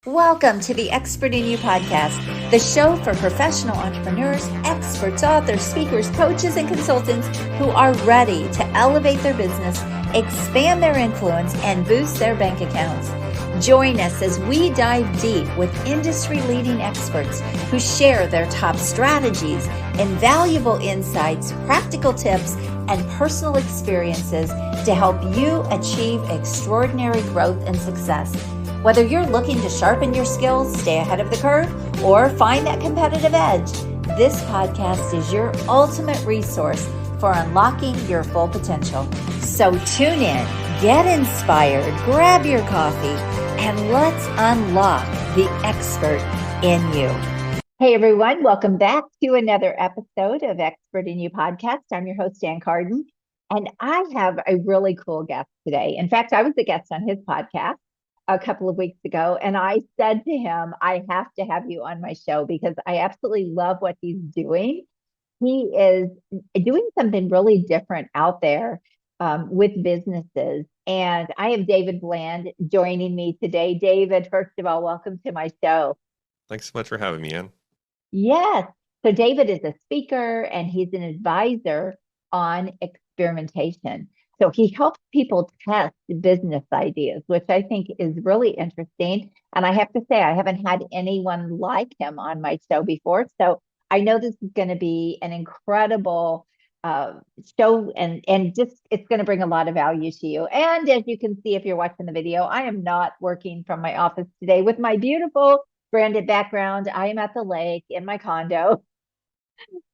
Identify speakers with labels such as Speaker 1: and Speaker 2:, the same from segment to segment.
Speaker 1: Welcome to the Expert in You podcast, the show for professional entrepreneurs, experts, authors, speakers, coaches, and consultants who are ready to elevate their business, expand their influence, and boost their bank accounts. Join us as we dive deep with industry-leading experts who share their top strategies, invaluable insights, practical tips, and personal experiences to help you achieve extraordinary growth and success. Whether you're looking to sharpen your skills, stay ahead of the curve, or find that competitive edge, this podcast is your ultimate resource for unlocking your full potential. So tune in, get inspired, grab your coffee, and let's unlock the expert in you. Hey everyone, welcome back to another episode of Expert in You podcast. I'm your host, Ann Carden, and I have a really cool guest today. In fact, I was a guest on his podcast a couple of weeks ago, and I said to him, I have to have you on my show because I absolutely love what he's doing. He is doing something really different out there with businesses. And I have David Bland joining me today. David, first of all, welcome to my show.
Speaker 2: Thanks so much for having me, Ann.
Speaker 1: Yes. So David is a speaker and he's an advisor on experimentation. So he helps people test business ideas, which I think is really interesting. And I have to say, I haven't had anyone like him on my show before. So I know this is going to be an incredible show and just it's going to bring a lot of value to you. And as you can see, if you're watching the video, I am not working from my office today with my beautiful branded background. I am at the lake in my condo.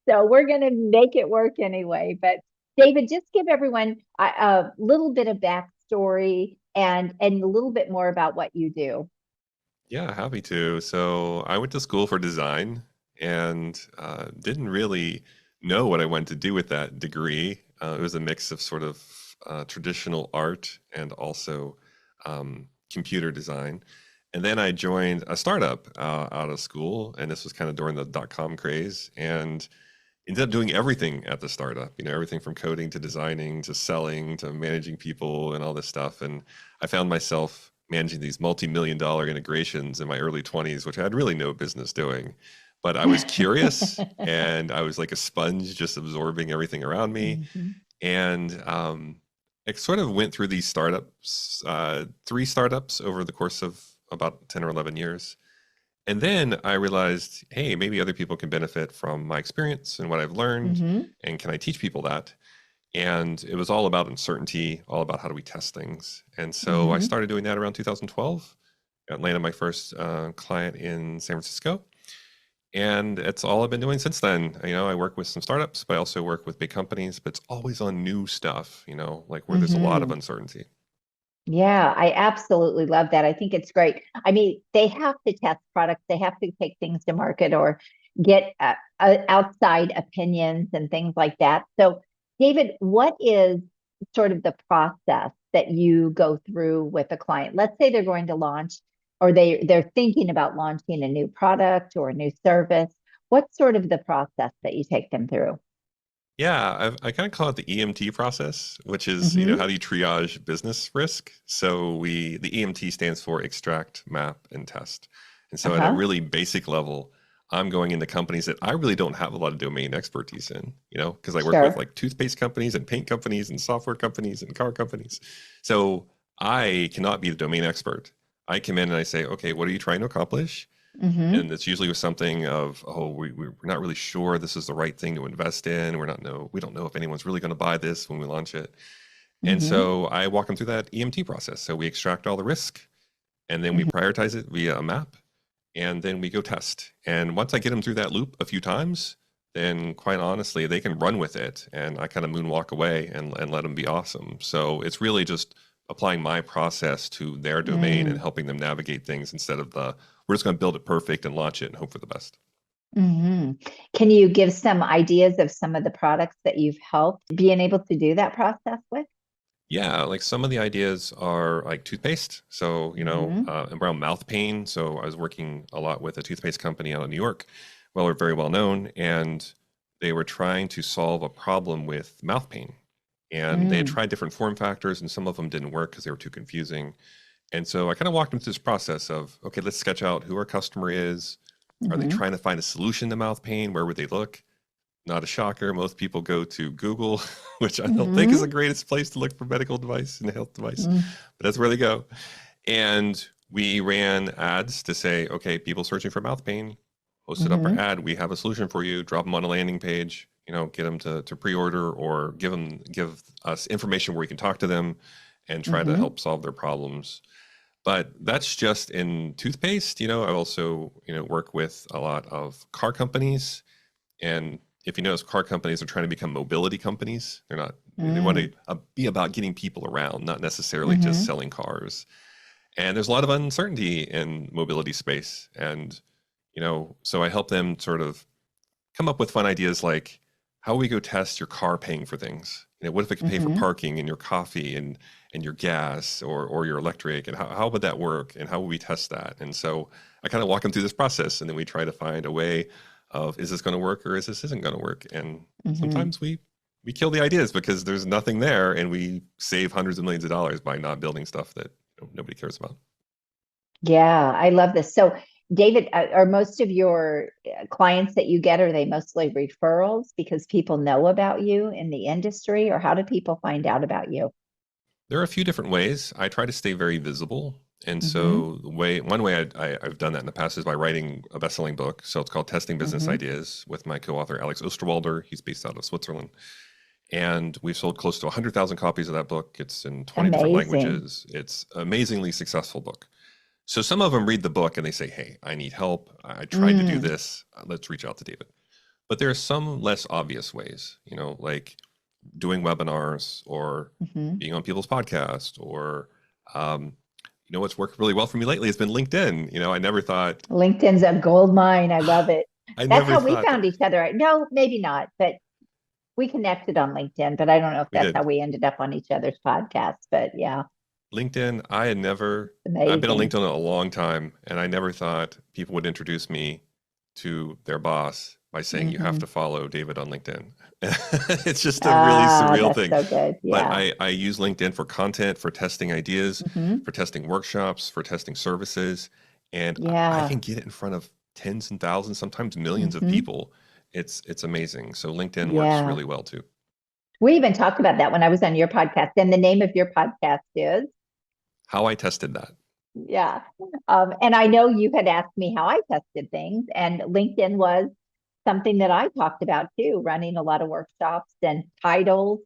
Speaker 1: So we're going to make it work anyway. But David, just give everyone a little bit of backstory and a little bit more about what you do.
Speaker 2: Yeah, happy to. So I went to school for design and didn't really know what I wanted to do with that degree. It was a mix of sort of traditional art and also computer design. And then I joined a startup out of school, and this was kind of during the dot-com craze, and ended up doing everything at the startup, everything from coding to designing to selling to managing people and all this stuff. And I found myself managing these multi-million-dollar integrations in my early 20s, which I had really no business doing. But I was curious and I was like a sponge, just absorbing everything around me. Mm-hmm. And I sort of went through these startups, 3 startups over the course of about 10 or 11 years. And then I realized, hey, maybe other people can benefit from my experience and what I've learned. Mm-hmm. And can I teach people that? And it was all about uncertainty, all about how do we test things. And so mm-hmm. I started doing that around 2012. I landed my first client in San Francisco. And it's all I've been doing since then. I work with some startups, but I also work with big companies, but it's always on new stuff, like where mm-hmm. there's a lot of uncertainty.
Speaker 1: Yeah, I absolutely love that. I think it's great. I mean, they have to test products. They have to take things to market or get outside opinions and things like that. So, David, what is sort of the process that you go through with a client? Let's say they're going to launch or they're thinking about launching a new product or a new service. What's sort of the process that you take them through?
Speaker 2: Yeah, I kind of call it the EMT process, which is, mm-hmm. How do you triage business risk? So the EMT stands for extract, map, and test. And so at a really basic level, I'm going into companies that I really don't have a lot of domain expertise in, because I work with like toothpaste companies and paint companies and software companies and car companies. So I cannot be the domain expert. I come in and I say, okay, what are you trying to accomplish? Mm-hmm. And it's usually with something of, we're not really sure this is the right thing to invest in. We don't know if anyone's really going to buy this when we launch it. Mm-hmm. And so I walk them through that EMT process. So we extract all the risk and then we prioritize it via a map and then we go test. And once I get them through that loop a few times, then quite honestly, they can run with it. And I kind of moonwalk away and let them be awesome. So it's really just applying my process to their domain and helping them navigate things instead of we're just going to build it perfect and launch it and hope for the best.
Speaker 1: Mm-hmm. Can you give some ideas of some of the products that you've helped being able to do that process with?
Speaker 2: Yeah, like some of the ideas are like toothpaste. So, around mouth pain. So I was working a lot with a toothpaste company out of New York. Well, they're very well known. And they were trying to solve a problem with mouth pain. And they had tried different form factors and some of them didn't work because they were too confusing. And so I kind of walked them through this process of, okay, let's sketch out who our customer is. Are they
Speaker 1: Mm-hmm.
Speaker 2: trying to find a solution to mouth pain? Where would they look? Not a shocker. Most people go to Google, which I don't think is the
Speaker 1: Mm-hmm.
Speaker 2: greatest place to look for medical device and a health device,
Speaker 1: Mm-hmm.
Speaker 2: but that's where they go. And we ran ads to say, okay, people searching for mouth pain, posted up our
Speaker 1: Mm-hmm.
Speaker 2: ad. We have a solution for you. Drop them on a landing page, get them to pre-order, or give us information where we can talk to them and try to
Speaker 1: Mm-hmm.
Speaker 2: help solve their problems. But that's just in toothpaste. I also, work with a lot of car companies. And if you notice, car companies are trying to become mobility companies. They're not, they want to be about getting people around, not necessarily just
Speaker 1: Mm-hmm.
Speaker 2: selling cars. And there's a lot of uncertainty in mobility space. And, so I help them sort of come up with fun ideas like, how will we go test your car paying for things? What if it can pay for
Speaker 1: Mm-hmm.
Speaker 2: parking and your coffee and your gas or your electric? And how would that work? And how would we test that? And so I kind of walk them through this process, and then we try to find a way of, is this going to work or is this isn't going to work? And
Speaker 1: Mm-hmm.
Speaker 2: sometimes we kill the ideas because there's nothing there, and we save hundreds of millions of dollars by not building stuff that nobody cares about.
Speaker 1: Yeah, I love this. So, David, are most of your clients that you get, are they mostly referrals because people know about you in the industry, or how do people find out about you?
Speaker 2: There are a few different ways. I try to stay very visible. And
Speaker 1: Mm-hmm.
Speaker 2: so one way I've done that in the past is by writing a best-selling book. So it's called Testing Business
Speaker 1: Mm-hmm.
Speaker 2: Ideas with my co-author, Alex Osterwalder. He's based out of Switzerland. And we've sold close to 100,000 copies of that book. It's in 20 different
Speaker 1: Amazing.
Speaker 2: languages. It's an amazingly successful book. So some of them read the book and they say, hey, I need help. I tried to do
Speaker 1: Mm.
Speaker 2: this. Let's reach out to David. But there are some less obvious ways, like doing webinars or
Speaker 1: Mm-hmm.
Speaker 2: being on people's podcasts or, um, what's worked really well for me lately has been LinkedIn. I never thought,
Speaker 1: LinkedIn's a gold mine. I love it.
Speaker 2: I
Speaker 1: That's
Speaker 2: never
Speaker 1: how we
Speaker 2: thought that
Speaker 1: found each other. No, maybe not, but we connected on LinkedIn, but I don't know if
Speaker 2: we
Speaker 1: that's
Speaker 2: did.
Speaker 1: how we ended up on each other's podcasts. But yeah,
Speaker 2: LinkedIn, I've been on
Speaker 1: amazing.
Speaker 2: LinkedIn a long time, and I never thought people would introduce me to their boss by saying, you have
Speaker 1: Mm-hmm.
Speaker 2: to follow David on LinkedIn. It's just a really
Speaker 1: Ah,
Speaker 2: surreal
Speaker 1: that's
Speaker 2: thing.
Speaker 1: so good.
Speaker 2: But
Speaker 1: Yeah.
Speaker 2: I use LinkedIn for content, for testing ideas,
Speaker 1: Mm-hmm.
Speaker 2: for testing workshops, for testing services. And I
Speaker 1: Yeah.
Speaker 2: can get it in front of tens and thousands, sometimes millions of
Speaker 1: Mm-hmm.
Speaker 2: people. It's amazing. So LinkedIn works
Speaker 1: Yeah.
Speaker 2: really well too.
Speaker 1: We even talked about that when I was on your podcast. And the name of your podcast is,
Speaker 2: How I tested that.
Speaker 1: yeah. And I know you had asked me how I tested things, and LinkedIn was something that I talked about too, running a lot of workshops and titles,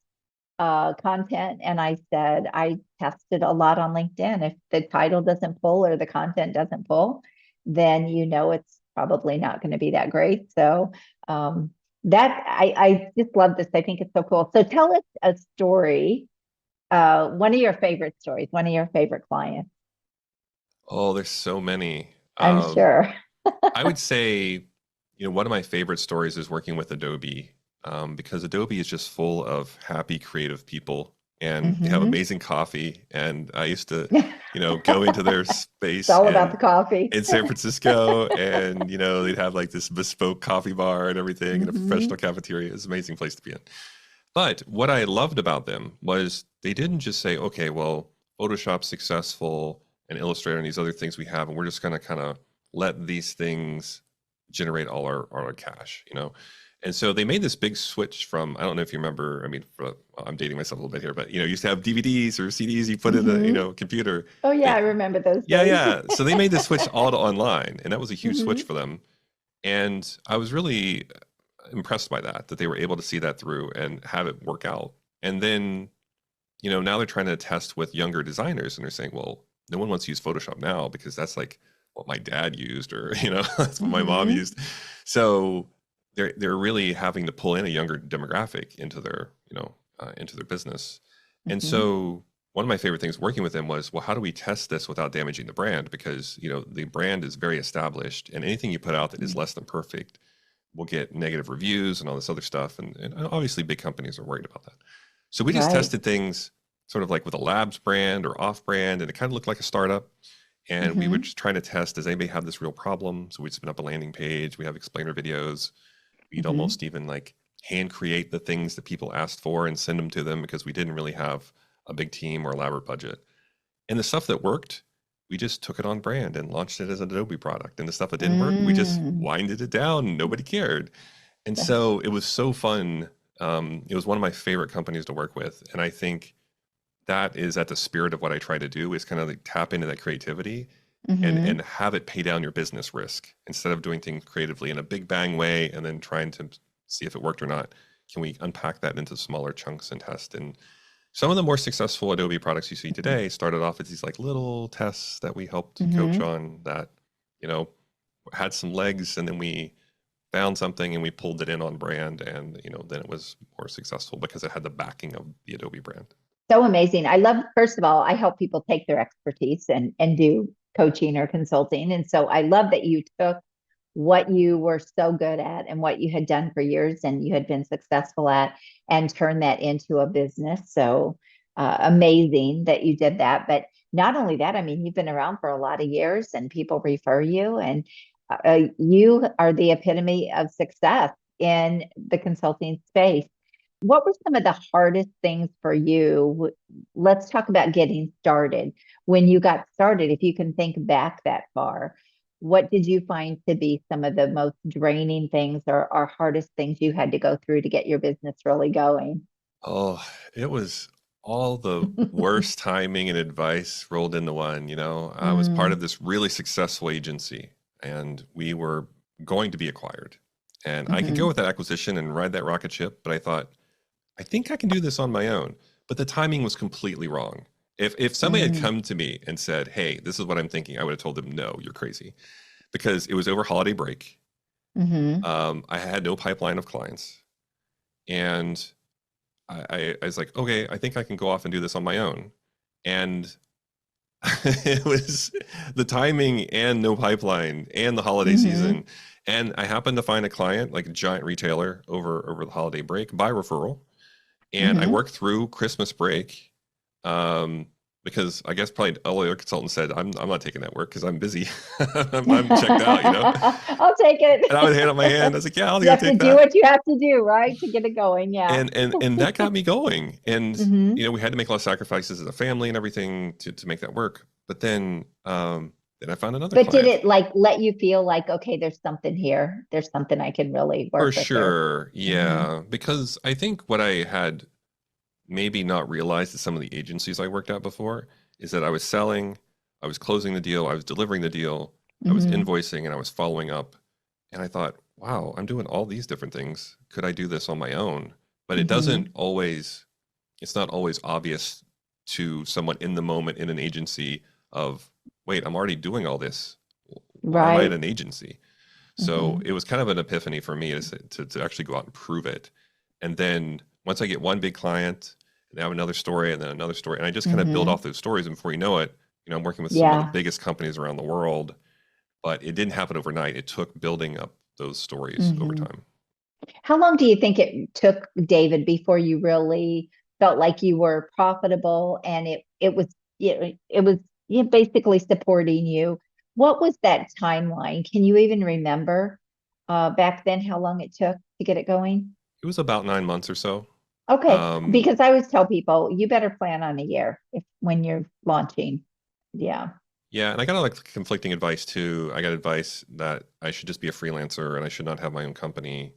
Speaker 1: content. And I said, I tested a lot on LinkedIn. If the title doesn't pull or the content doesn't pull, then it's probably not going to be that great. So, that I just love this. I think it's so cool. So tell us a story, one of your favorite stories, one of your favorite clients.
Speaker 2: Oh, there's so many.
Speaker 1: I'm sure.
Speaker 2: I would say, one of my favorite stories is working with Adobe, because Adobe is just full of happy, creative people, and they have
Speaker 1: Mm-hmm.
Speaker 2: amazing coffee. And I used to, go into their
Speaker 1: It's
Speaker 2: space
Speaker 1: all about the coffee.
Speaker 2: in San Francisco, and they'd have like this bespoke coffee bar and everything, and a
Speaker 1: Mm-hmm.
Speaker 2: professional cafeteria. It's an amazing place to be in. But what I loved about them was they didn't just say, okay, well, Photoshop's successful and Illustrator and these other things we have, and we're just going to kind of let these things generate all our cash, And so they made this big switch from, I don't know if you remember, I mean, I'm dating myself a little bit here, but, used to have DVDs or CDs you put in a,
Speaker 1: Mm-hmm.
Speaker 2: computer.
Speaker 1: Oh yeah,
Speaker 2: They,
Speaker 1: I remember those
Speaker 2: yeah,
Speaker 1: days.
Speaker 2: yeah. So they made this switch all to online, and that was a huge switch
Speaker 1: Mm-hmm.
Speaker 2: for them. And I was really impressed by that they were able to see that through and have it work out. And then, now they're trying to test with younger designers, and they're saying, well, no one wants to use Photoshop now because that's like what my dad used, or, that's what my mom
Speaker 1: Mm-hmm.
Speaker 2: used. So they're really having to pull in a younger demographic into their business. And
Speaker 1: Mm-hmm.
Speaker 2: so one of my favorite things working with them was, well, how do we test this without damaging the brand? Because, the brand is very established, and anything you put out that is less than perfect will get negative reviews and all this other stuff. And obviously big companies are worried about that. So we just
Speaker 1: Right.
Speaker 2: tested things sort of like with a labs brand or off brand, and it kind of looked like a startup. And we were
Speaker 1: Mm-hmm.
Speaker 2: just trying to test, does anybody have this real problem? So we'd spin up a landing page. We have explainer videos. We'd
Speaker 1: Mm-hmm.
Speaker 2: almost even like hand create the things that people asked for and send them to them because we didn't really have a big team or elaborate budget. And the stuff that worked we just took it on brand and launched it as an Adobe product. And the stuff that didn't work, we just
Speaker 1: Mm.
Speaker 2: winded it down. Nobody cared. And so it was so fun. It was one of my favorite companies to work with. And I think that is at the spirit of what I try to do, is kind of like tap into that creativity
Speaker 1: Mm-hmm.
Speaker 2: and have it pay down your business risk instead of doing things creatively in a big bang way and then trying to see if it worked or not. Can we unpack that into smaller chunks and test? And some of the more successful Adobe products you see today started off as these like little tests that we helped coach
Speaker 1: Mm-hmm.
Speaker 2: on that, you know, had some legs, and then we found something and we pulled it in on brand, and then it was more successful because it had the backing of the Adobe brand.
Speaker 1: So amazing. I love, first of all, I help people take their expertise and do coaching or consulting. And so I love that you took what you were so good at and what you had done for years and you had been successful at and turned that into a business. So amazing that you did that. But not only that, I mean, you've been around for a lot of years and people refer you, and you are the epitome of success in the consulting space. What were some of the hardest things for you? Let's talk about getting started. When you got started, if you can think back that far, what did you find to be some of the most draining things or hardest things you had to go through to get your business really going?
Speaker 2: Oh, it was all the worst timing and advice rolled into one. I was part of
Speaker 1: Mm,
Speaker 2: this really successful agency, and we were going to be acquired. And I could go
Speaker 1: hmm
Speaker 2: with that acquisition and ride that rocket ship, but I thought, I think I can do this on my own. But the timing was completely wrong. If somebody had
Speaker 1: mm,
Speaker 2: come to me and said, "Hey, this is what I'm thinking," I would have told them, "No, you're crazy," because it was over holiday break.
Speaker 1: hmm
Speaker 2: I had no pipeline of clients, and I was like, okay, I think I can go off and do this on my own. And it was the timing and no pipeline and the holiday
Speaker 1: hmm
Speaker 2: season. And I happened to find a client, like a giant retailer, over the holiday break by referral. And I
Speaker 1: hmm
Speaker 2: worked through Christmas break, um, because I guess probably all the other consultants said, I'm not taking that work because I'm busy. I'm checked out.
Speaker 1: I'll take
Speaker 2: And I would
Speaker 1: it.
Speaker 2: hand up my hand. I was like, yeah, I'll
Speaker 1: You
Speaker 2: go
Speaker 1: have to
Speaker 2: take
Speaker 1: do
Speaker 2: that.
Speaker 1: what you have to do, right? To get it going. Yeah.
Speaker 2: And that got me going. And
Speaker 1: hmm
Speaker 2: we had to make a lot of sacrifices as a family and everything to make that work. But then I found another
Speaker 1: But did
Speaker 2: client.
Speaker 1: it like let you feel like, okay, there's something here. There's something I can really
Speaker 2: For
Speaker 1: work with here.
Speaker 2: sure.
Speaker 1: hmm
Speaker 2: Yeah. Because I think what I had maybe not realized at some of the agencies I worked at before is that I was selling, I was closing the deal, I was delivering the deal, I was
Speaker 1: hmm
Speaker 2: invoicing, and I was following up. And I thought, wow, I'm doing all these different things. Could I do this on my own? But
Speaker 1: hmm
Speaker 2: it's not always obvious to someone in the moment in an agency of, wait, I'm already doing all this. Why am I at
Speaker 1: Right.
Speaker 2: an agency? So
Speaker 1: hmm
Speaker 2: it was kind of an epiphany for me to actually go out and prove it. And then once I get one big client, and I have another story and then another story, and I just kind of build
Speaker 1: hmm
Speaker 2: off those stories. And before you know it, I'm working with some of the
Speaker 1: Yeah.
Speaker 2: biggest companies around the world, but it didn't happen overnight. It took building up those stories over
Speaker 1: hmm
Speaker 2: time.
Speaker 1: How long do you think it took, David, before you really felt like you were profitable and it was basically supporting you? What was that timeline? Can you even remember back then how long it took to get it going?
Speaker 2: It was about 9 months or so.
Speaker 1: Okay,
Speaker 2: Um,
Speaker 1: because I always tell people you better plan on a year if when you're launching. Yeah.
Speaker 2: yeah, and I got like conflicting advice too. I got advice that I should just be a freelancer and I should not have my own company.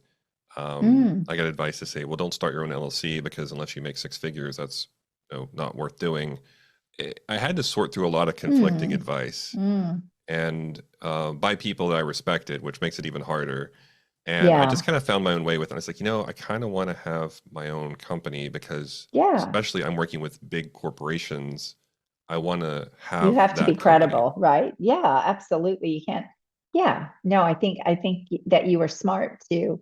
Speaker 1: Mm,
Speaker 2: I got advice to say, well, don't start your own LLC because unless you make six figures, that's not worth doing. I had to sort through a lot of conflicting
Speaker 1: mm,
Speaker 2: advice,
Speaker 1: mm.
Speaker 2: and by people that I respected, which makes it even harder. And I just
Speaker 1: Yeah.
Speaker 2: kind of found my own way with it. I was like, I kind of want to have my own company because,
Speaker 1: Yeah.
Speaker 2: especially, I'm working with big corporations. I want to
Speaker 1: You
Speaker 2: have
Speaker 1: have to be
Speaker 2: that company.
Speaker 1: credible, right? Yeah, absolutely. You can't. Yeah. No, I think that you were smart to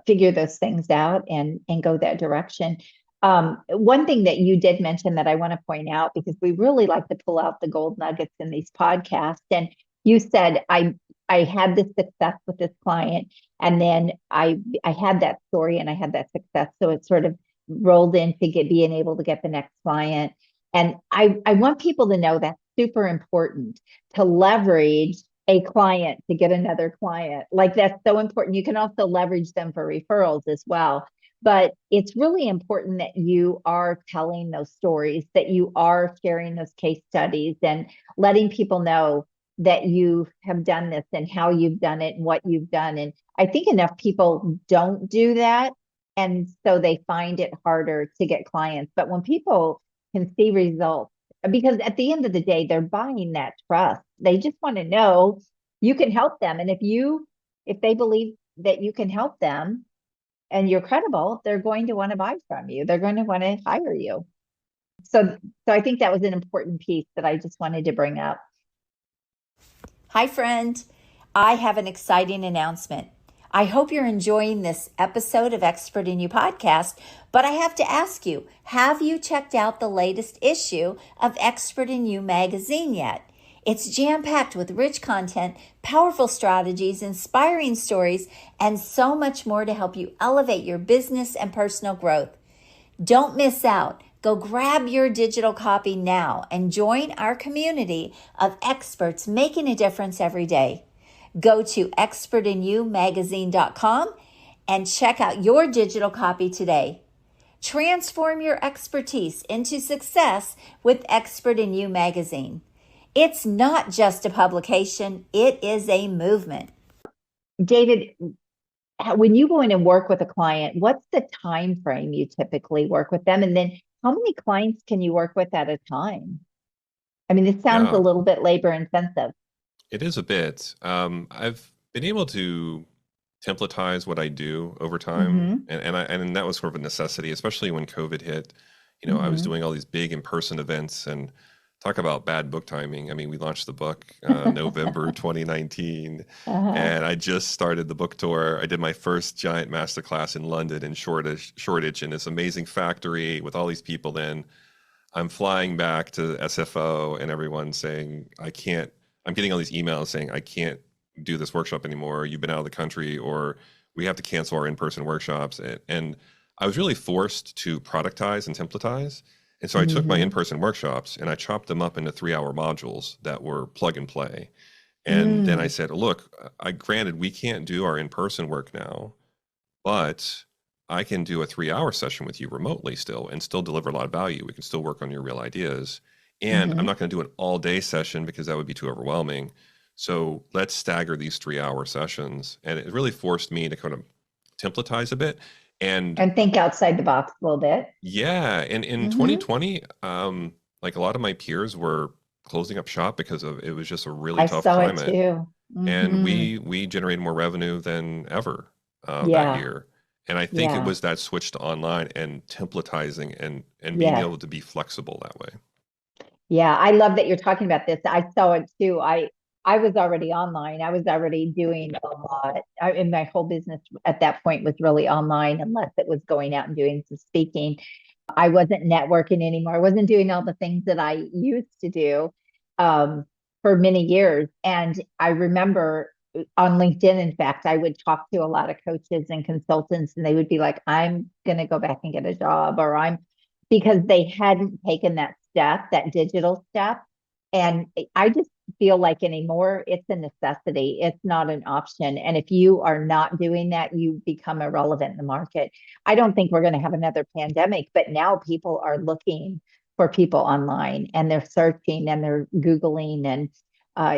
Speaker 1: figure those things out and go that direction. One thing that you did mention that I want to point out because we really like to pull out the gold nuggets in these podcasts, and you said I had this success with this client, and then I had that story and I had that success, so it sort of rolled into being able to get the next client. And I want people to know that's super important to leverage a client to get another client. Like that's so important. You can also leverage them for referrals as well. But it's really important that you are telling those stories, that you are sharing those case studies and letting people know that you have done this and how you've done it and what you've done. And I think enough people don't do that. And so they find it harder to get clients. But when people can see results, because at the end of the day, they're buying that trust. They just want to know you can help them. And if they believe that you can help them and you're credible, they're going to want to buy from you. They're going to want to hire you. So I think that was an important piece that I just wanted to bring up. Hi, friend. I have an exciting announcement. I hope you're enjoying this episode of Expert in You podcast, but I have to ask you, have you checked out the latest issue of Expert in You magazine yet? It's jam-packed with rich content, powerful strategies, inspiring stories, and so much more to help you elevate your business and personal growth. Don't miss out. Go grab your digital copy now and join our community of experts making a difference every day. Go to expertinyoumagazine.com and check out your digital copy today. Transform your expertise into success with Expert in You magazine. It's not just a publication, it is a movement. David, when you go in and work with a client, what's the time frame you typically work with them? And then how many clients can you work with at a time? I mean, this sounds a little bit labor intensive.
Speaker 2: It is a bit. I've been able to templatize what I do over time, and that was sort of a necessity, especially when COVID hit. I was doing all these big in-person events, and talk about bad book timing. I mean, we launched the book November 2019, and I just started the book tour. I did my first giant masterclass in London in Shoreditch in this amazing factory with all these people. Then I'm flying back to SFO, and everyone's saying, I'm getting all these emails saying, I can't do this workshop anymore. You've been out of the country, or we have to cancel our in-person workshops. And I was really forced to productize and templatize. And so I took my in-person workshops and I chopped them up into 3-hour modules that were plug and play. And then I said, look, granted, we can't do our in-person work now, but I can do a 3-hour session with you remotely still and still deliver a lot of value. We can still work on your real ideas. And I'm not going to do an all-day session because that would be too overwhelming. So let's stagger these 3-hour sessions. And it really forced me to kind of templatize a bit. And
Speaker 1: think outside the box a little bit.
Speaker 2: Yeah. And in 2020, like a lot of my peers were closing up shop because it was just a really tough climate.
Speaker 1: I saw it too.
Speaker 2: And we generated more revenue than ever that year. And I think it was that switch to online and templatizing and being able to be flexible that way.
Speaker 1: Yeah, I love that you're talking about this. I saw it too. I was already online. I was already doing a lot. And my whole business at that point was really online, unless it was going out and doing some speaking. I wasn't networking anymore. I wasn't doing all the things that I used to do for many years. And I remember on LinkedIn, in fact, I would talk to a lot of coaches and consultants, and they would be like, I'm going to go back and get a job, because they hadn't taken that step, that digital step. And I just feel like anymore, it's a necessity. It's not an option. And if you are not doing that, you become irrelevant in the market. I don't think we're going to have another pandemic, but now people are looking for people online, and they're searching and they're Googling, and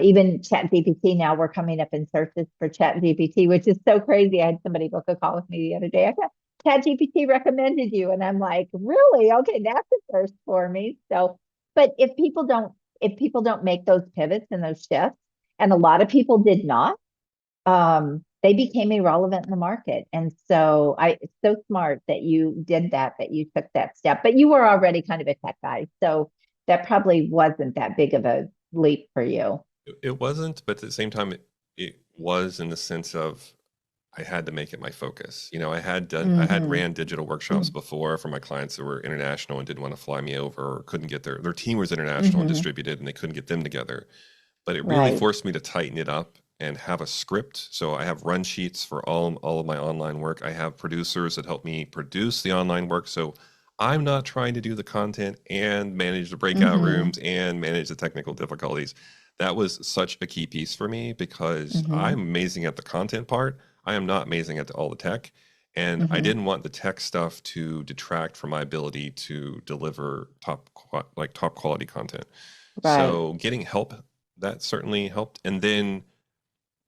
Speaker 1: even ChatGPT. Now we're coming up in searches for ChatGPT, which is so crazy. I had somebody book a call with me the other day. I got ChatGPT recommended you. And I'm like, really? Okay, that's a first for me. So, but if people don't make those pivots and those shifts, and a lot of people did not, they became irrelevant in the market. And so it's so smart that you did that you took that step. But you were already kind of a tech guy, so that probably wasn't that big of a leap for you.
Speaker 2: It wasn't, but at the same time, it was, in the sense of I had to make it my focus. I had ran digital workshops before for my clients that were international and didn't want to fly me over, or couldn't get their team was international and distributed, and they couldn't get them together. But it really forced me to tighten it up and have a script. So I have run sheets for all of my online work. I have producers that help me produce the online work. So I'm not trying to do the content and manage the breakout rooms and manage the technical difficulties. That was such a key piece for me, because I'm amazing at the content part. I am not amazing at all the tech. And I
Speaker 1: Mm-hmm.
Speaker 2: didn't want the tech stuff to detract from my ability to deliver top quality content.
Speaker 1: Right.
Speaker 2: So getting help, that certainly helped. And then,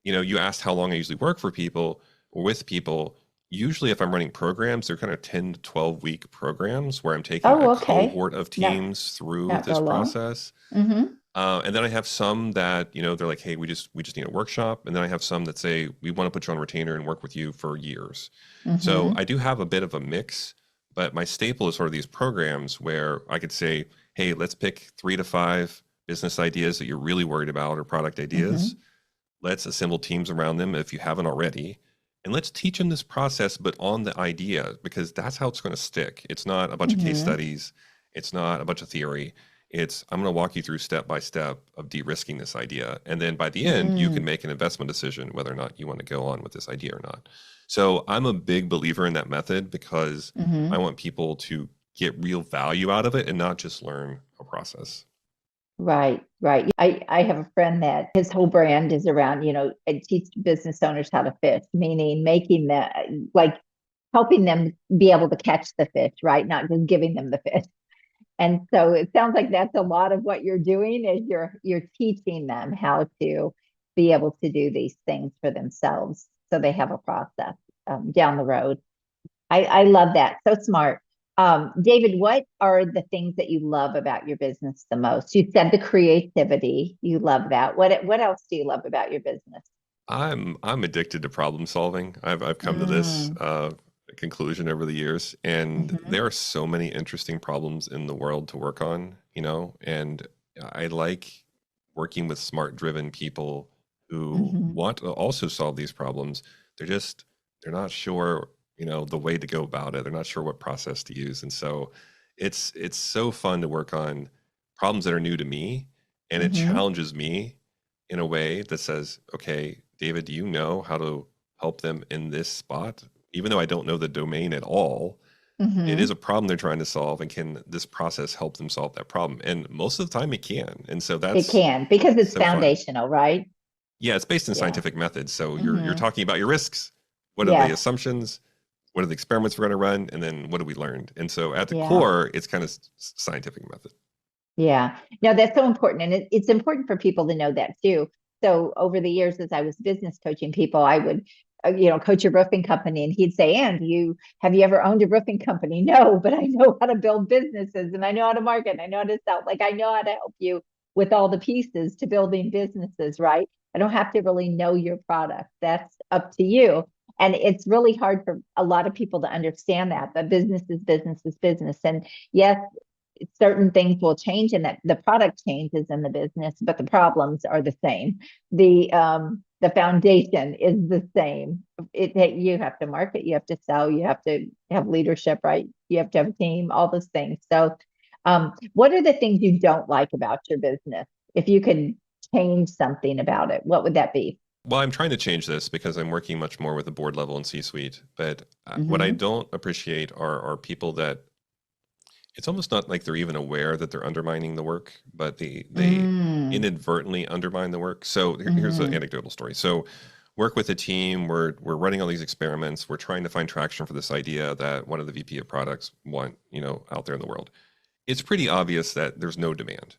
Speaker 2: you asked how long I usually work for people or with people. Usually, if I'm running programs, they're kind of 10 to 12-week programs where I'm taking a
Speaker 1: Oh, okay.
Speaker 2: cohort of
Speaker 1: Not
Speaker 2: teams through
Speaker 1: not
Speaker 2: this
Speaker 1: real long.
Speaker 2: process.
Speaker 1: Mm-hmm.
Speaker 2: And then I have some that, they're like, hey, we just need a workshop. And then I have some that say, we want to put you on retainer and work with you for years. So
Speaker 1: Mm-hmm.
Speaker 2: I do have a bit of a mix, but my staple is sort of these programs where I could say, hey, let's pick 3 to 5 business ideas that you're really worried about or product ideas.
Speaker 1: Mm-hmm.
Speaker 2: Let's assemble teams around them if you haven't already. And let's teach them this process, but on the idea, because that's how it's going to stick. It's not a bunch of case
Speaker 1: Mm-hmm.
Speaker 2: studies. It's not a bunch of theory. It's, I'm going to walk you through step by step of de-risking this idea. And then by the end, you can
Speaker 1: Mm.
Speaker 2: make an investment decision whether or not you want to go on with this idea or not. So I'm a big believer in that method because I
Speaker 1: Mm-hmm.
Speaker 2: want people to get real value out of it and not just learn a process.
Speaker 1: Right, right. I have a friend that his whole brand is around, and teach business owners how to fish, meaning making the like helping them be able to catch the fish, right? Not just giving them the fish. And so it sounds like that's a lot of what you're doing is you're teaching them how to be able to do these things for themselves so they have a process down the road. I love that. So smart. David, what are the things that you love about your business the most? You said the creativity. You love that. What else do you love about your business?
Speaker 2: I'm addicted to problem solving. I've come to this
Speaker 1: Mm,
Speaker 2: conclusion over the years, and
Speaker 1: hmm
Speaker 2: there are so many interesting problems in the world to work on, and I like working with smart driven people who
Speaker 1: hmm
Speaker 2: want to also solve these problems. They're not sure, the way to go about it. They're not sure what process to use. And so it's so fun to work on problems that are new to me, and it
Speaker 1: hmm
Speaker 2: challenges me in a way that says, okay, David, do you know how to help them in this spot? Even though I don't know the domain at all, it is
Speaker 1: hmm
Speaker 2: a problem they're trying to solve. And can this process help them solve that problem? And most of the time it can. And so
Speaker 1: It
Speaker 2: that's
Speaker 1: can because it's
Speaker 2: so fun.
Speaker 1: foundational, right?
Speaker 2: Yeah, it's based in
Speaker 1: Yeah.
Speaker 2: scientific methods. So you're
Speaker 1: hmm
Speaker 2: talking about your risks. What are the
Speaker 1: Yes.
Speaker 2: assumptions? What are the experiments we're going to run? And then what have we learned? And so at the
Speaker 1: Yeah.
Speaker 2: core, it's kind of scientific method.
Speaker 1: Yeah. No, that's so important. And it's important for people to know that too. So over the years, as I was business coaching people, I would, coach a roofing company and he'd say, and have you ever owned a roofing company? No, but I know how to build businesses and I know how to market and I know how to sell. Like I know how to help you with all the pieces to building businesses, right? I don't have to really know your product. That's up to you. And it's really hard for a lot of people to understand that business is business is business. And yes, certain things will change and that the product changes in the business, but the problems are the same. The foundation is the same. You have to market, you have to sell, you have to have leadership, right? You have to have a team, all those things. So what are the things you don't like about your business? If you could change something about it, what would that be?
Speaker 2: Well, I'm trying to change this because I'm working much more with the board level and C-suite. But what I
Speaker 1: Mm-hmm.
Speaker 2: don't appreciate are people that it's almost not like they're even aware that they're undermining the work, but they
Speaker 1: Mm,
Speaker 2: inadvertently undermine the work. So here's an
Speaker 1: mm-hmm.
Speaker 2: anecdotal story. So work with a team. We're running all these experiments. We're trying to find traction for this idea that one of the VP of products want out there in the world. It's pretty obvious that there's no demand.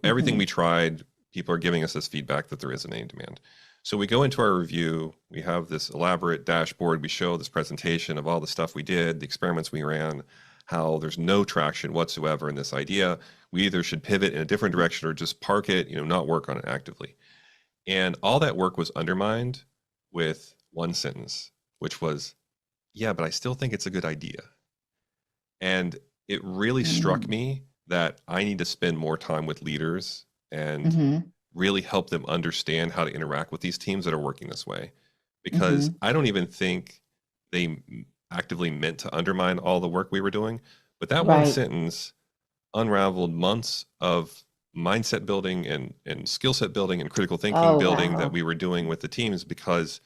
Speaker 2: Everything
Speaker 1: Mm-hmm.
Speaker 2: we tried, people are giving us this feedback that there isn't any demand. So we go into our review, we have this elaborate dashboard, we show this presentation of all the stuff we did, the experiments we ran, how there's no traction whatsoever in this idea. We either should pivot in a different direction or just park it, not work on it actively. And all that work was undermined with one sentence, which was, yeah, but I still think it's a good idea. And it really struck
Speaker 1: Mm-hmm.
Speaker 2: me that I need to spend more time with leaders and
Speaker 1: Mm-hmm.
Speaker 2: really help them understand how to interact with these teams that are working this way. Because
Speaker 1: Mm-hmm.
Speaker 2: I don't even think they actively meant to undermine all the work we were doing. But that one
Speaker 1: Right.
Speaker 2: sentence unraveled months of mindset building and skill set building and critical thinking
Speaker 1: Oh,
Speaker 2: building that
Speaker 1: wow.
Speaker 2: we were doing with the teams because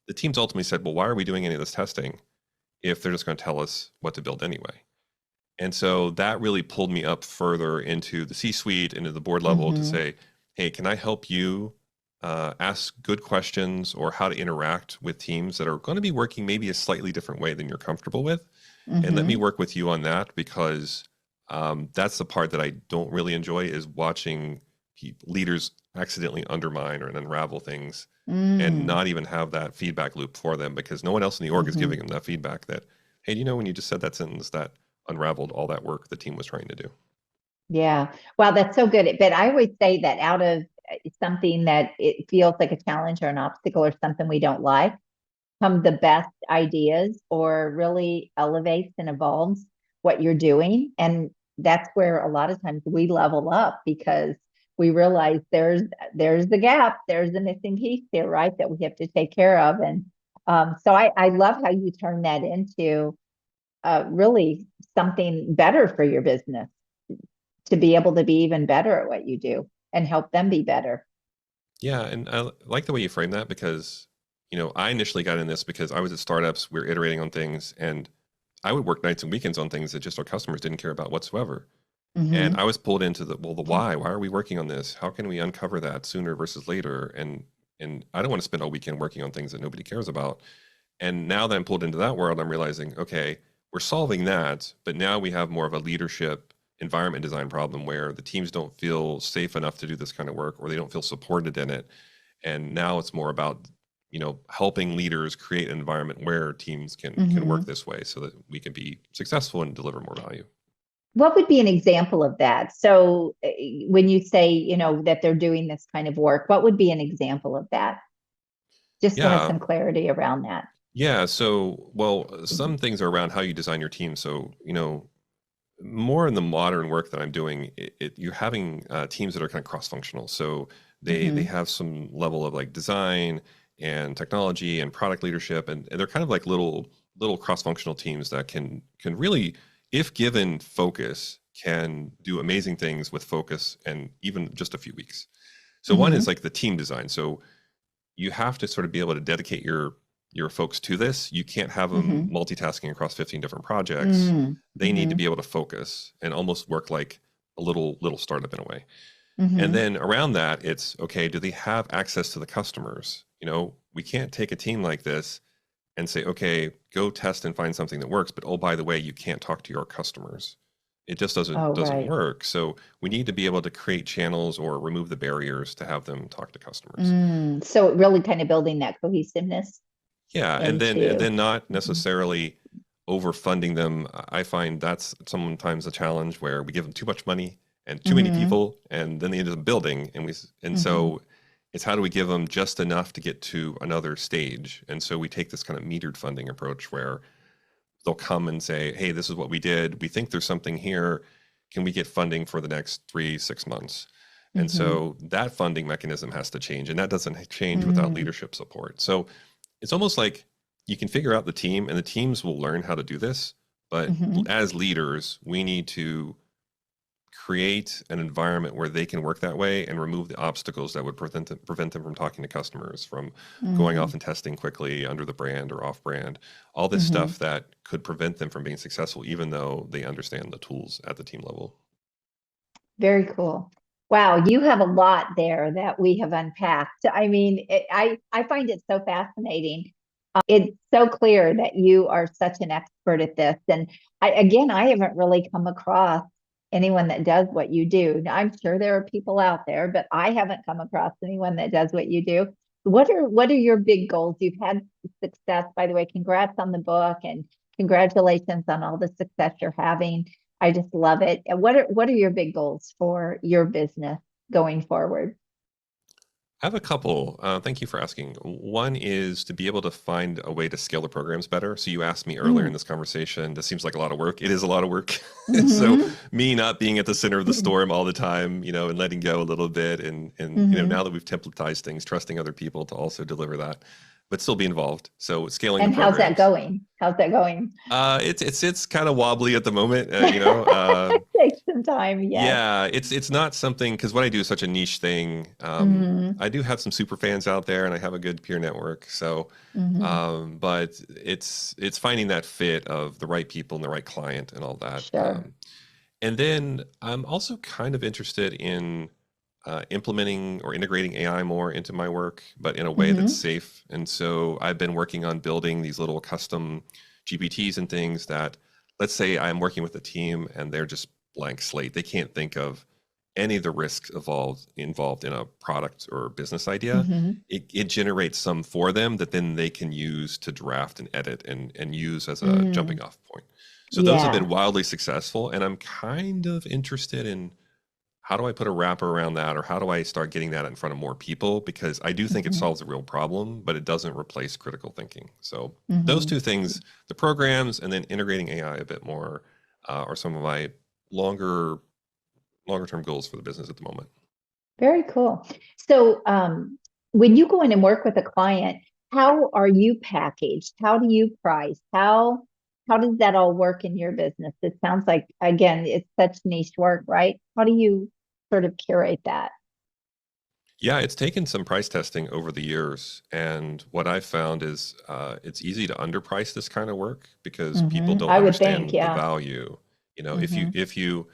Speaker 2: the teams ultimately said, well, why are we doing any of this testing if they're just going to tell us what to build anyway? And so that really pulled me up further into the C-suite, into the board level to
Speaker 1: Mm-hmm.
Speaker 2: say, hey, can I help you ask good questions, or how to interact with teams that are going to be working maybe a slightly different way than you're comfortable with. And let me
Speaker 1: Mm-hmm.
Speaker 2: work with you on that, because that's the part that I don't really enjoy, is watching leaders accidentally undermine or unravel things and
Speaker 1: Mm.
Speaker 2: not even have that feedback loop for them, because no one else in the org is
Speaker 1: Mm-hmm.
Speaker 2: giving them that feedback that, hey, when you just said that sentence, that unraveled all that work the team was trying to do.
Speaker 1: Yeah. Wow, that's so good. But I always say that out of something that it feels like a challenge or an obstacle or something we don't like, come the best ideas or really elevates and evolves what you're doing. And that's where a lot of times we level up because we realize there's the gap, there's the missing piece there, right? That we have to take care of. And so I love how you turn that into really something better for your business to be able to be even better at what you do and help them be better.
Speaker 2: Yeah, and I like the way you frame that, because I initially got in this because I was at startups, we were iterating on things, and I would work nights and weekends on things that just our customers didn't care about whatsoever. And
Speaker 1: Mm-hmm.
Speaker 2: I was pulled into the why. Why are we working on this? How can we uncover that sooner versus later? And I don't want to spend all weekend working on things that nobody cares about. And now that I'm pulled into that world, I'm realizing, okay, we're solving that, but now we have more of a leadership environment design problem where the teams don't feel safe enough to do this kind of work, or they don't feel supported in it. And now it's more about, helping leaders create an environment where teams can
Speaker 1: Mm-hmm.
Speaker 2: work this way so that we can be successful and deliver more value.
Speaker 1: What would be an example of that? So when you say, that they're doing this kind of work, what would be an example of that? Just to have
Speaker 2: Yeah.
Speaker 1: some clarity around that.
Speaker 2: Yeah. So, well, some things are around how you design your team. So, more in the modern work that I'm doing, you're having teams that are kind of cross-functional. So they
Speaker 1: Mm-hmm.
Speaker 2: have some level of like design and technology and product leadership, and they're kind of like little cross-functional teams that can really, if given focus, can do amazing things with focus and even just a few weeks. So one is
Speaker 1: Mm-hmm.
Speaker 2: like the team design. So you have to sort of be able to dedicate your folks to this. You can't have them
Speaker 1: Mm-hmm.
Speaker 2: multitasking across 15 different projects. They need to
Speaker 1: Mm-hmm.
Speaker 2: be able to focus and almost work like a little startup in a way. And
Speaker 1: Mm-hmm.
Speaker 2: then around that, it's okay, do they have access to the customers? We can't take a team like this and say, okay, go test and find something that works, but oh, by the way, you can't talk to your customers. It just
Speaker 1: Oh,
Speaker 2: doesn't
Speaker 1: right.
Speaker 2: work. So we need to be able to create channels or remove the barriers to have them talk to customers.
Speaker 1: So really kind of building that cohesiveness
Speaker 2: Yeah, and then
Speaker 1: into.
Speaker 2: not
Speaker 1: Mhm.
Speaker 2: necessarily overfunding them. I find that's sometimes a challenge where we give them too much money and too many
Speaker 1: Mm-hmm.
Speaker 2: people, and then they end up building, and
Speaker 1: Mm-hmm.
Speaker 2: so it's how do we give them just enough to get to another stage? And so we take this kind of metered funding approach where they'll come and say, "Hey, this is what we did. We think there's something here. Can we get funding for the next 3, 6 months?" And
Speaker 1: Mm-hmm.
Speaker 2: so that funding mechanism has to change, and that doesn't change without
Speaker 1: Mm-hmm.
Speaker 2: leadership support. So it's almost like you can figure out the team, and the teams will learn how to do this. But
Speaker 1: Mm-hmm.
Speaker 2: as leaders, we need to create an environment where they can work that way and remove the obstacles that would prevent them from talking to customers, from going
Speaker 1: Mm-hmm.
Speaker 2: off and testing quickly under the brand or off brand, all this
Speaker 1: Mm-hmm.
Speaker 2: stuff that could prevent them from being successful, even though they understand the tools at the team level.
Speaker 1: Very cool. Wow, you have a lot there that we have unpacked. I mean, I find it so fascinating. It's so clear that you are such an expert at this. And I haven't really come across anyone that does what you do. Now, I'm sure there are people out there, but I haven't come across anyone that does what you do. What are your big goals? You've had success, by the way. Congrats on the book and congratulations on all the success you're having. I just love it. And what are your big goals for your business going forward?
Speaker 2: I have a couple. Thank you for asking. One is to be able to find a way to scale the programs better. So you asked me earlier in
Speaker 1: Mm.
Speaker 2: this conversation, this seems like a lot of work. It is a lot of work. So
Speaker 1: Hmm.
Speaker 2: me not being at the center of the storm all the time, and letting go a little bit, and
Speaker 1: Hmm.
Speaker 2: now that we've templatized things, trusting other people to also deliver that, but still be involved. So scaling the
Speaker 1: And how's that
Speaker 2: programs.
Speaker 1: going? How's that going?
Speaker 2: It's kind of wobbly at the moment.
Speaker 1: It takes some time, yes.
Speaker 2: Yeah, it's not something, because what I do is such a niche thing.
Speaker 1: Hmm.
Speaker 2: I do have some super fans out there, and I have a good peer network. So,
Speaker 1: Hmm.
Speaker 2: but it's finding that fit of the right people and the right client and all that.
Speaker 1: Sure.
Speaker 2: And then I'm also kind of interested in implementing or integrating AI more into my work, but in a way that's
Speaker 1: Mm-hmm.
Speaker 2: safe. And so I've been working on building these little custom GPTs and things that, let's say I'm working with a team and they're just blank slate. They can't think of any of the risks involved in a product or business idea.
Speaker 1: Mm-hmm.
Speaker 2: It generates some for them that then they can use to draft and edit and use as a
Speaker 1: Mm.
Speaker 2: jumping off point. So those have
Speaker 1: Yeah.
Speaker 2: been wildly successful. And I'm kind of interested in how do I put a wrapper around that, or how do I start getting that in front of more people? Because I do think it
Speaker 1: Mm-hmm.
Speaker 2: solves a real problem, but it doesn't replace critical thinking. So those
Speaker 1: Mm-hmm.
Speaker 2: two things, the programs and then integrating AI a bit more, are some of my longer longer term goals for the business at the moment.
Speaker 1: Very cool. So, when you go in and work with a client, how are you packaged? How do you price? How does that all work in your business? It sounds like, again, it's such niche work, right? How do you sort of curate that?
Speaker 2: Yeah, it's taken some price testing over the years, and what I've found is it's easy to underprice this kind of work because people don't
Speaker 1: I would think,
Speaker 2: understand the
Speaker 1: yeah.
Speaker 2: value. You know, if you
Speaker 1: Hmm.
Speaker 2: if you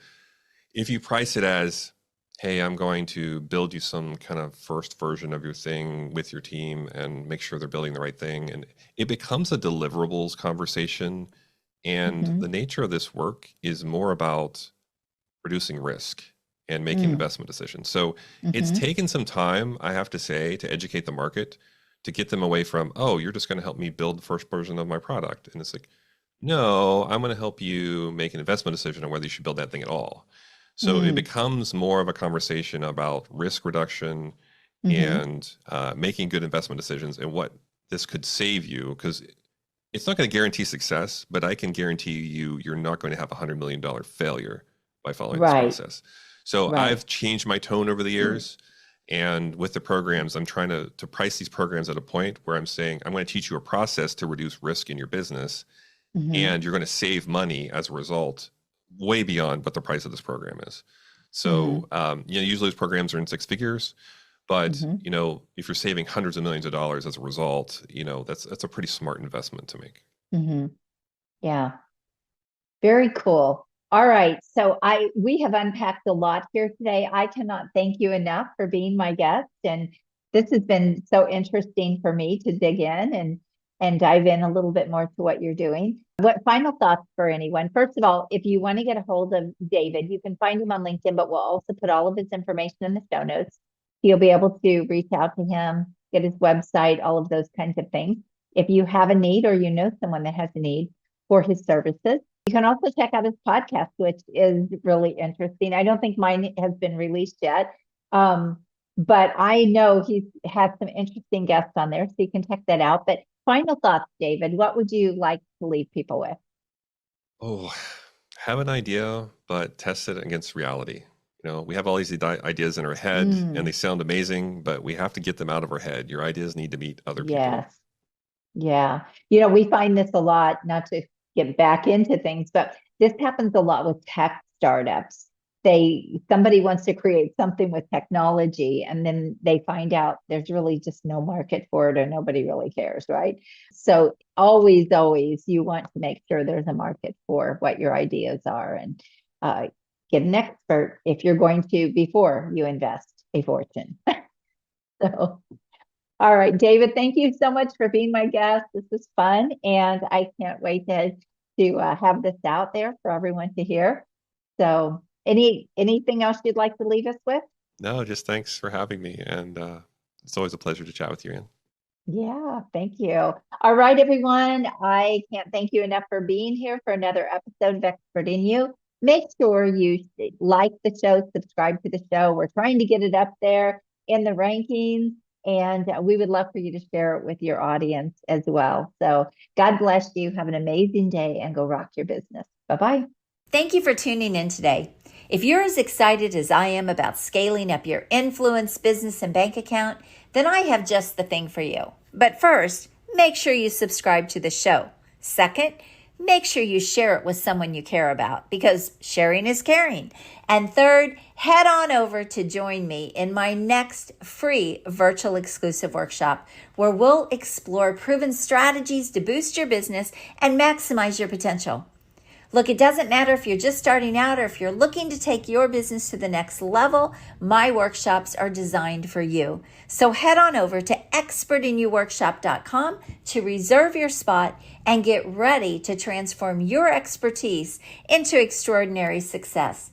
Speaker 2: if you price it as, hey, I'm going to build you some kind of first version of your thing with your team and make sure they're building the right thing, and it becomes a deliverables conversation. And
Speaker 1: Hmm.
Speaker 2: the nature of this work is more about reducing risk and making
Speaker 1: Mm.
Speaker 2: investment decisions. So it's
Speaker 1: Hmm.
Speaker 2: taken some time, I have to say, to educate the market, to get them away from, oh, you're just going to help me build the first version of my product. And it's like, no, I'm going to help you make an investment decision on whether you should build that thing at all. So it
Speaker 1: Mm.
Speaker 2: becomes more of a conversation about risk reduction
Speaker 1: Hmm.
Speaker 2: and making good investment decisions and what this could save you. Because it's not going to guarantee success, but I can guarantee you you're not going to have $100 million failure by following this
Speaker 1: Right,
Speaker 2: process. So
Speaker 1: right.
Speaker 2: I've changed my tone over the years. And with the programs, I'm trying to price these programs at a point where I'm saying, I'm going to teach you a process to reduce risk in your business.
Speaker 1: Hmm.
Speaker 2: And you're going to save money as a result, way beyond what the price of this program is.
Speaker 1: Hmm.
Speaker 2: So, usually those programs are in six figures. But
Speaker 1: Hmm.
Speaker 2: if you're saving hundreds of millions of dollars as a result, that's a pretty smart investment to make.
Speaker 1: Hmm. Yeah. Very cool. All right. So we have unpacked a lot here today. I cannot thank you enough for being my guest. And this has been so interesting for me to dig in and dive in a little bit more to what you're doing. What final thoughts for anyone? First of all, if you want to get a hold of David, you can find him on LinkedIn, but we'll also put all of his information in the show notes. You'll be able to reach out to him, get his website, all of those kinds of things. If you have a need or you know someone that has a need for his services, you can also check out his podcast, which is really interesting. I don't think mine has been released yet, but I know he's had some interesting guests on there, so you can check that out. But final thoughts, David, what would you like to leave people with?
Speaker 2: Oh, have an idea, but test it against reality. We have all these ideas in our head and
Speaker 1: Mm,
Speaker 2: they sound amazing, but we have to get them out of our head. Your ideas need to meet other people.
Speaker 1: yes. Yeah. We find this a lot, not to get back into things, but this happens a lot with tech startups. Somebody wants to create something with technology and then they find out there's really just no market for it or nobody really cares, right? So always you want to make sure there's a market for what your ideas are and uh, get an expert if you're going to before you invest a fortune. So all right, David, thank you so much for being my guest. This was fun, and I can't wait to have this out there for everyone to hear. So, anything else you'd like to leave us with?
Speaker 2: No, just thanks for having me. And it's always a pleasure to chat with you, Ann.
Speaker 1: Yeah, thank you. All right, everyone. I can't thank you enough for being here for another episode of Expert in You. Make sure you like the show, subscribe to the show. We're trying to get it up there in the rankings, and we would love for you to share it with your audience as well. So, God bless you. Have an amazing day and go rock your business. Bye bye. Thank you for tuning in today. If you're as excited as I am about scaling up your influence, business, and bank account, then I have just the thing for you. But first, make sure you subscribe to the show. Second, make sure you share it with someone you care about because sharing is caring. And third, head on over to join me in my next free virtual exclusive workshop where we'll explore proven strategies to boost your business and maximize your potential. Look, it doesn't matter if you're just starting out or if you're looking to take your business to the next level. My workshops are designed for you. So head on over to expertinyouworkshop.com to reserve your spot and get ready to transform your expertise into extraordinary success.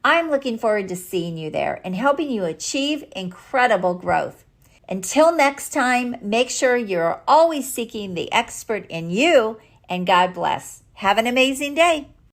Speaker 1: I'm looking forward to seeing you there and helping you achieve incredible growth. Until next time, make sure you're always seeking the expert in you, and God bless. Have an amazing day.